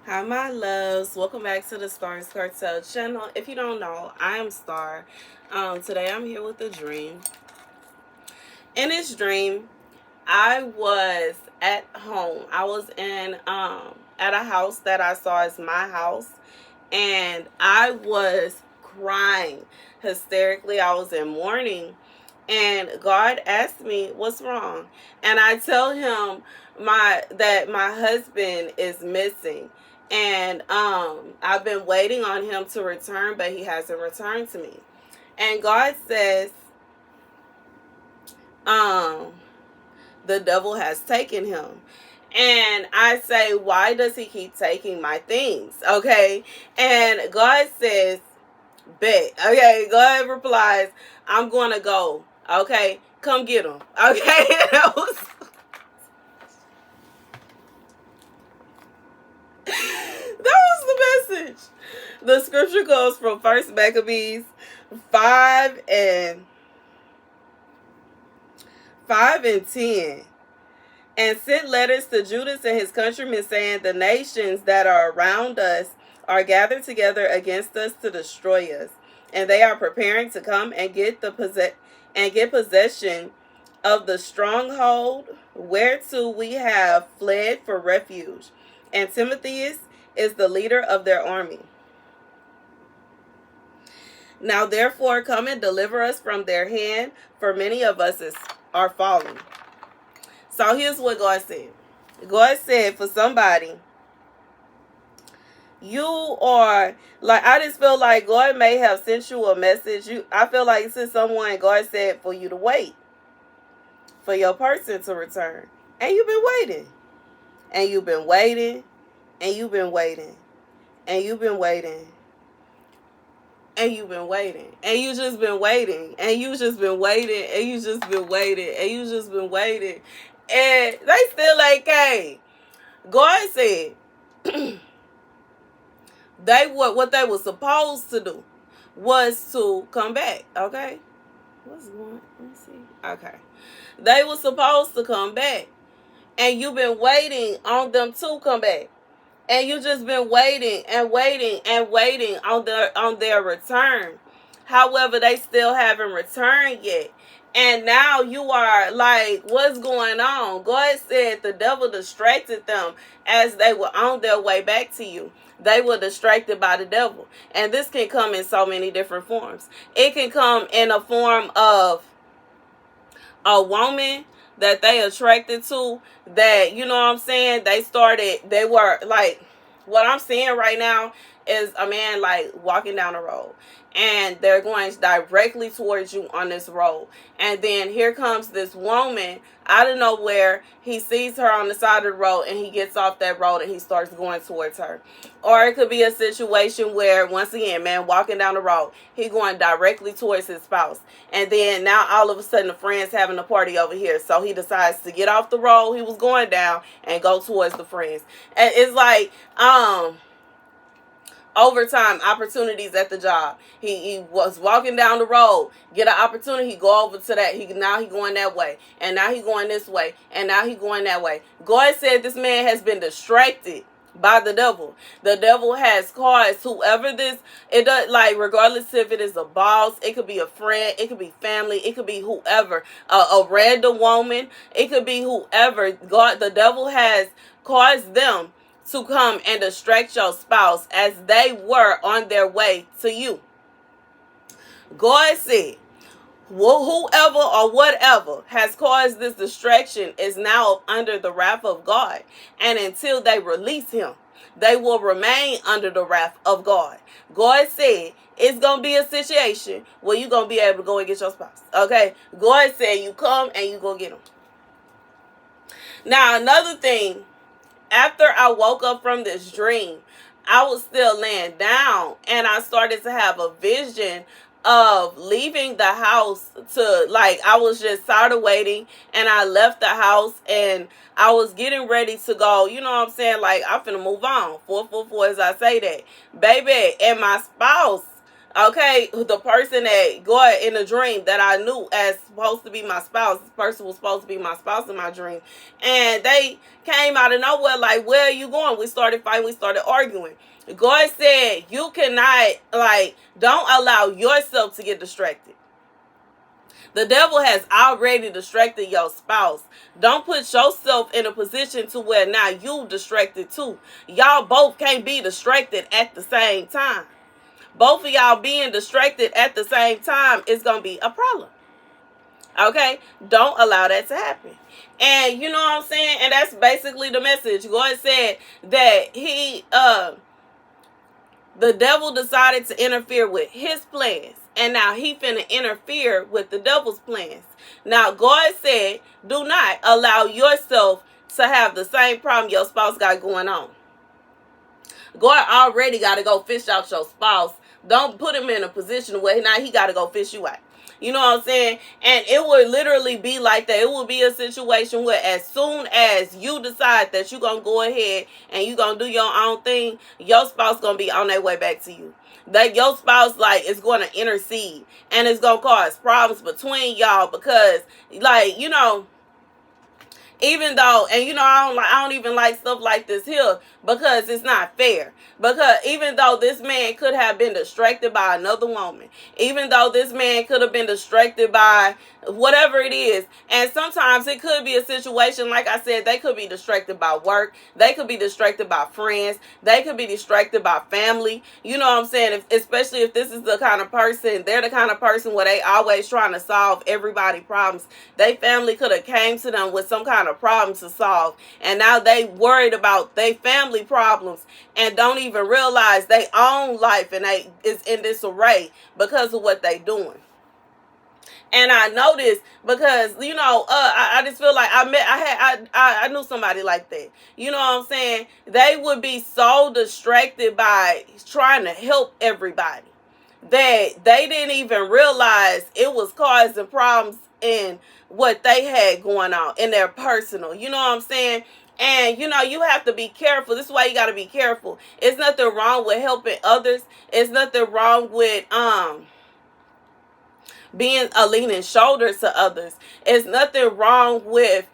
Hi, my loves. Welcome back to the Starscartel channel. If you don't know, I am Star. Today I'm here with a dream. In this dream, I was at home. I was in at a house that I saw as my house, and I was crying hysterically. I was in mourning, and God asked me what's wrong, and I tell him that my husband is missing, and I've been waiting on him to return, but he hasn't returned to me. And God says, um the devil has taken him. And I say, why does he keep taking my things? Okay. And God says, bet. Okay. God replies, I'm going to go. Okay. Come get him. Okay. That was the message. The scripture goes from First Maccabees 5 and 10. And sent letters to Judas and his countrymen, saying, the nations that are around us are gathered together against us to destroy us, and they are preparing to come and get possession of the stronghold whereto we have fled for refuge. And Timotheus is the leader of their army. Now therefore come and deliver us from their hand, for many of us are fallen. So here's what God said. God said, for somebody, you are like, I just feel like God may have sent you a message. I feel like it's to someone, God said for you to wait for your person to return. And you've been waiting. And you've been waiting. And you've been waiting. And you've been waiting. And you've been waiting. And you just been waiting. And you just been waiting. And you just been waiting. And you just been waiting. And they still like, hey, God said what they were supposed to do was to come back. Okay, what's going? Let me see. Okay, they were supposed to come back, and you've been waiting on them to come back, and you just been waiting and waiting and waiting on their return. However, they still haven't returned yet. And now you are like, what's going on? God said the devil distracted them as they were on their way back to you. They were distracted by the devil. And this can come in so many different forms. It can come in a form of a woman that they attracted to, that, you know what I'm saying, they were like, what I'm seeing right now is a man like walking down the road, and they're going directly towards you on this road, and then here comes this woman out of nowhere. He sees her on the side of the road, and he gets off that road and he starts going towards her. Or it could be a situation where, once again, man walking down the road, he going directly towards his spouse, and then now all of a sudden the friends having a party over here, so he decides to get off the road he was going down and go towards the friends. And it's like overtime opportunities at the job. He was walking down the road, get an opportunity, he go over to that. He going that way, and now he going this way, and now he going that way. God said this man has been distracted by the devil. The devil has caused whoever this, it does, like, regardless if it is a boss, it could be a friend, it could be family, it could be whoever, a random woman, it could be whoever. The devil has caused them to come and distract your spouse as they were on their way to you. God said, whoever or whatever has caused this distraction is now under the wrath of God. And until they release him, they will remain under the wrath of God. God said it's going to be a situation where you're going to be able to go and get your spouse. Okay? God said you come and you go get them. Now, another thing, after I woke up from this dream, I was still laying down, and I started to have a vision of leaving the house. To, like, I was just tired of waiting, and I left the house, and I was getting ready to go, you know what I'm saying, like, I'm finna move on, 444 as I say that, baby. And my spouse Okay, the person that God in a dream that I knew as supposed to be my spouse, this person was supposed to be my spouse in my dream, and they came out of nowhere like, where are you going? We started fighting, we started arguing. God said, you cannot, like, don't allow yourself to get distracted. The devil has already distracted your spouse. Don't put yourself in a position to where now you distracted too. Y'all both can't be distracted at the same time. Both of y'all being distracted at the same time is going to be a problem. Okay? Don't allow that to happen. And you know what I'm saying? And that's basically the message. God said that the devil decided to interfere with his plans. And now he finna interfere with the devil's plans. Now God said, do not allow yourself to have the same problem your spouse got going on. God already got to go fish out your spouse. Don't put him in a position where now he got to go fish you out. You know what I'm saying? And it would literally be like that. It would be a situation where as soon as you decide that you're going to go ahead and you're going to do your own thing, your spouse going to be on their way back to you. That your spouse, like, is going to intercede. And it's going to cause problems between y'all because, like, you know, even though, and you know, I don't even like stuff like this here because it's not fair. Because even though this man could have been distracted by another woman, even though this man could have been distracted by whatever it is, and sometimes it could be a situation, like I said, they could be distracted by work, they could be distracted by friends, they could be distracted by family. You know what I'm saying? Especially if this is the kind of person, they're the kind of person where they always trying to solve everybody's problems. They family could have came to them with some kind of problem to solve, and now they worried about their family problems and don't even realize their own life and they is in disarray because of what they doing. And I know this because, you know, I just feel like I knew somebody like that. You know what I'm saying? They would be so distracted by trying to help everybody that they didn't even realize it was causing problems in what they had going on in their personal. You know what I'm saying? And, you know, you have to be careful. This is why you got to be careful. It's nothing wrong with helping others. It's nothing wrong with, being a leaning shoulder to others. It's nothing wrong with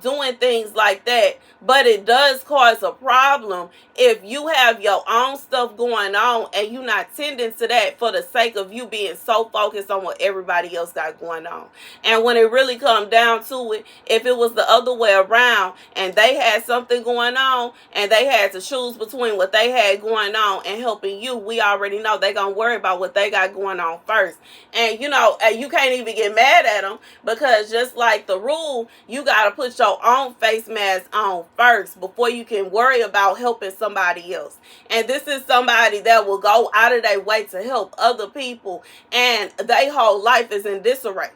doing things like that, but it does cause a problem if you have your own stuff going on and you not tending to that for the sake of you being so focused on what everybody else got going on. And when it really comes down to it, if it was the other way around and they had something going on and they had to choose between what they had going on and helping you, we already know they gonna worry about what they got going on first. And you know, you can't even get mad at them because just like the rule, you got to put your own face mask on first before you can worry about helping somebody else. And this is somebody that will go out of their way to help other people, and their whole life is in disarray.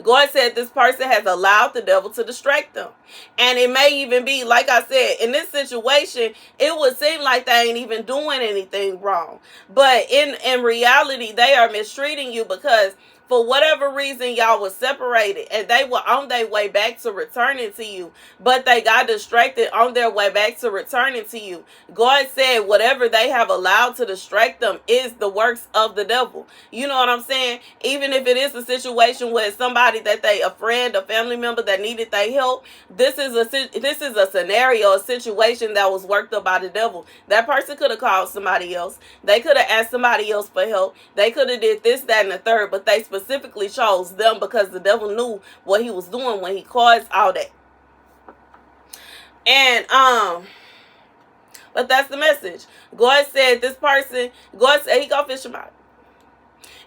God said this person has allowed the devil to distract them. And it may even be, like I said, in this situation, it would seem like they ain't even doing anything wrong. But in reality, they are mistreating you because for whatever reason, y'all were separated and they were on their way back to returning to you, but they got distracted on their way back to returning to you. God said whatever they have allowed to distract them is the works of the devil. You know what I'm saying? Even if it is a situation where somebody that a friend, a family member that needed their help, this is a scenario, a situation that was worked up by the devil. That person could have called somebody else. They could have asked somebody else for help. They could have did this, that, and the third, but they specifically chose them because the devil knew what he was doing when he caused all that. And but that's the message. God said this person, God said he gonna fish them out.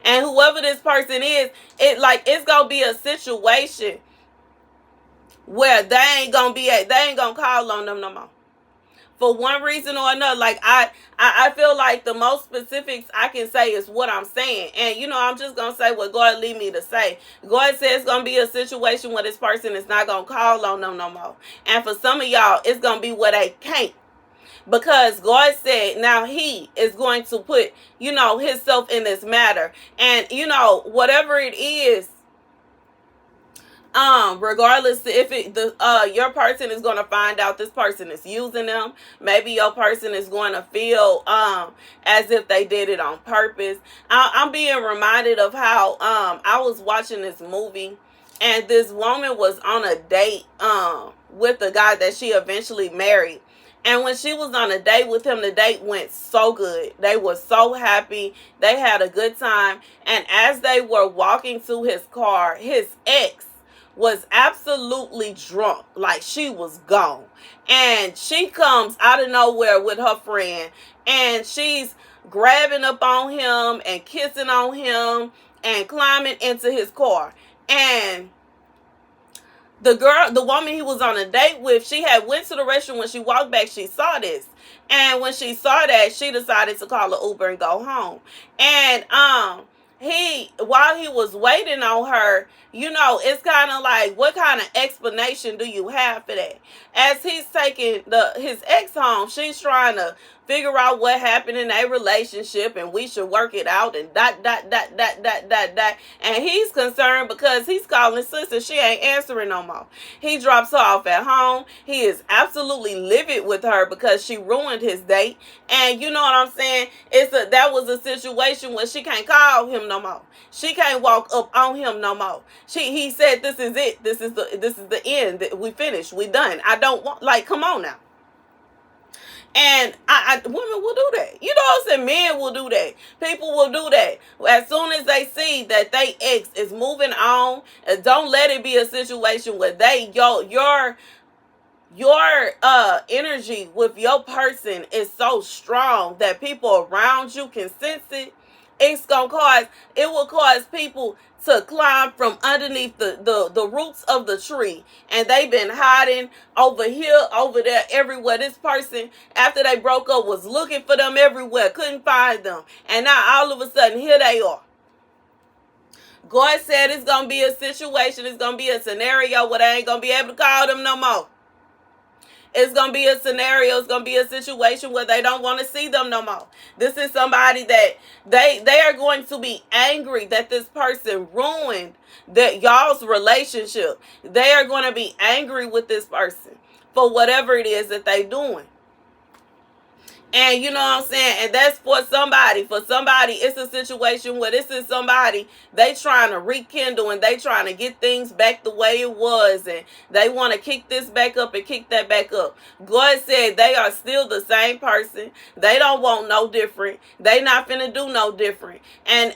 And whoever this person is, it's gonna be a situation where they ain't gonna call on them no more. For one reason or another, like I feel like the most specifics I can say is what I'm saying. And, you know, I'm just going to say what God lead me to say. God says it's going to be a situation where this person is not going to call on them no more. And for some of y'all, it's going to be where they can't. Because God said now he is going to put, you know, himself in this matter. And, you know, whatever it is, Regardless if your person is going to find out this person is using them. Maybe your person is going to feel as if they did it on purpose. I'm being reminded of how I was watching this movie, and this woman was on a date with the guy that she eventually married. And when she was on a date with him, the date went so good. They were so happy. They had a good time. And as they were walking to his car, his ex was absolutely drunk. Like, she was gone. And she comes out of nowhere with her friend, and she's grabbing up on him and kissing on him and climbing into his car. And the woman he was on a date with, she had went to the restroom. When she walked back, she saw this. And when she saw that, she decided to call an Uber and go home. And while he was waiting on her, it's kind of like, what kind of explanation do you have for that? As he's taking his ex home, she's trying to figure out what happened in their relationship, and we should work it out, and dot, dot, dot, dot, dot, dot, dot. And he's concerned because he's calling sister. She ain't answering no more. He drops her off at home. He is absolutely livid with her because she ruined his date. And you know what I'm saying? That was a situation where she can't call him no more. She can't walk up on him no more. He said, this is it. This is the end. We finished. We done. I don't want, like, come on now. And women will do that. You know what I'm saying? Men will do that. People will do that. As soon as they see that they ex is moving on, don't let it be a situation where your energy with your person is so strong that people around you can sense it. It will cause people to climb from underneath the roots of the tree. And they've been hiding over here, over there, everywhere. This person, after they broke up, was looking for them everywhere, couldn't find them. And now all of a sudden, here they are. God said it's going to be a situation, it's going to be a scenario where they ain't going to be able to call them no more. It's going to be a scenario, it's going to be a situation where they don't want to see them no more. This is somebody that they are going to be angry that this person ruined y'all's relationship. They are going to be angry with this person for whatever it is that they're doing. And you know what I'm saying? And that's for somebody. For somebody, it's a situation where this is somebody, they trying to rekindle and they trying to get things back the way it was. And they want to kick this back up and kick that back up. God said they are still the same person. They don't want no different. They not finna do no different. And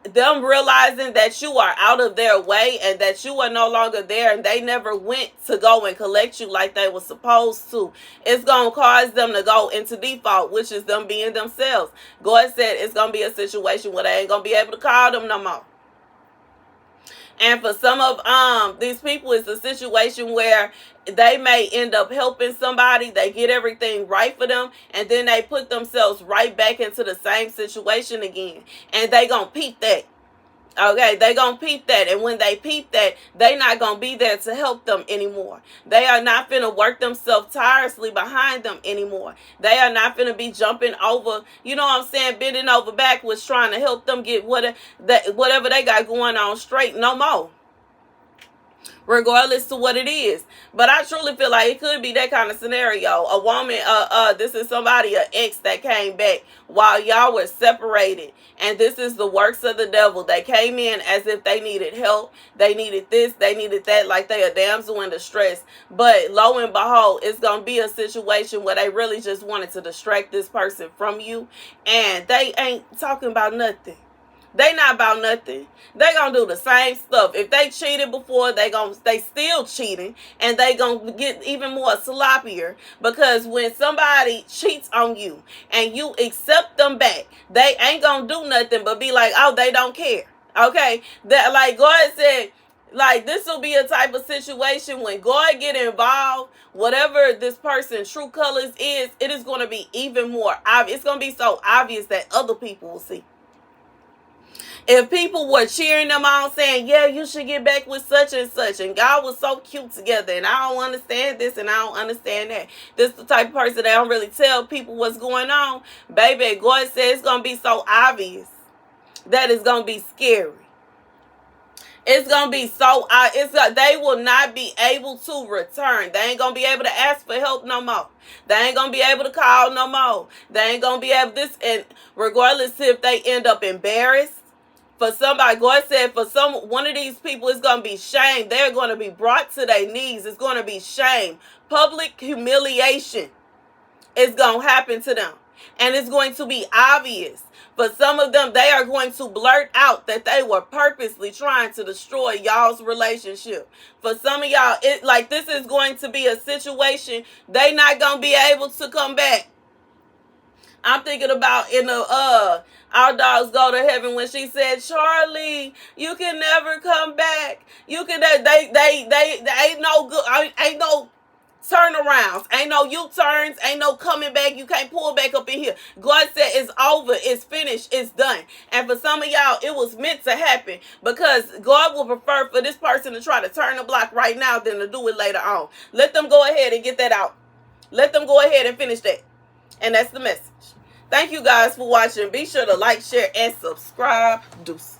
them realizing that you are out of their way and that you are no longer there and they never went to go and collect you like they were supposed to, it's going to cause them to go into default, which is them being themselves. God said it's going to be a situation where they ain't going to be able to call them no more. And for some of these people, it's a situation where they may end up helping somebody. They get everything right for them, and then they put themselves right back into the same situation again. And they gonna peep that. Okay, they gonna peep that, and when they peep that, they not gonna be there to help them anymore. They are not finna work themselves tirelessly behind them anymore. They are not finna be jumping over, you know what I'm saying, bending over backwards trying to help them get whatever they got going on straight no more. Regardless to what it is. But I truly feel like it could be that kind of scenario. A woman, this is somebody, an ex that came back while y'all were separated. And this is the works of the devil. They came in as if they needed help. They needed this, they needed that, like they a damsel in distress. But lo and behold, it's going to be a situation where they really just wanted to distract this person from you. And they ain't talking about nothing. They not about nothing. They gonna do the same stuff. If they cheated before, they still cheating, and they gonna get even more sloppier. Because when somebody cheats on you and you accept them back, they ain't gonna do nothing but be like, oh, they don't care. Okay, that, like God said, like, this will be a type of situation when God get involved, whatever this person's true colors is, it is going to be even more obvious. It's going to be so obvious that other people will see. If people were cheering them on saying, yeah, you should get back with such and such, and God was so cute together, and I don't understand this and I don't understand that. This is the type of person that don't really tell people what's going on. Baby, God says it's going to be so obvious that it's going to be scary. It's gonna be so. They will not be able to return. They ain't gonna be able to ask for help no more. They ain't gonna be able to call no more. They ain't gonna be able this. And regardless if they end up embarrassed, for somebody, God said for one of these people, it's gonna be shame. They're gonna be brought to their knees. It's gonna be shame, public humiliation. Is gonna happen to them, and it's going to be obvious. For some of them, they are going to blurt out that they were purposely trying to destroy y'all's relationship. For some of y'all, this is going to be a situation they not gonna be able to come back. I'm thinking about in the Our Dogs Go to Heaven when she said, Charlie, you can never come back. You can they ain't no good, ain't no turnarounds, ain't no U-turns, ain't no coming back. You can't pull back up in here. God said it's over, it's finished, it's done. And for some of y'all, it was meant to happen, because God will prefer for this person to try to turn the block right now than to do it later on. Let them go ahead and get that out. Let them go ahead and finish that. And that's the message. Thank you guys for watching. Be sure to like, share, and subscribe. Deuce.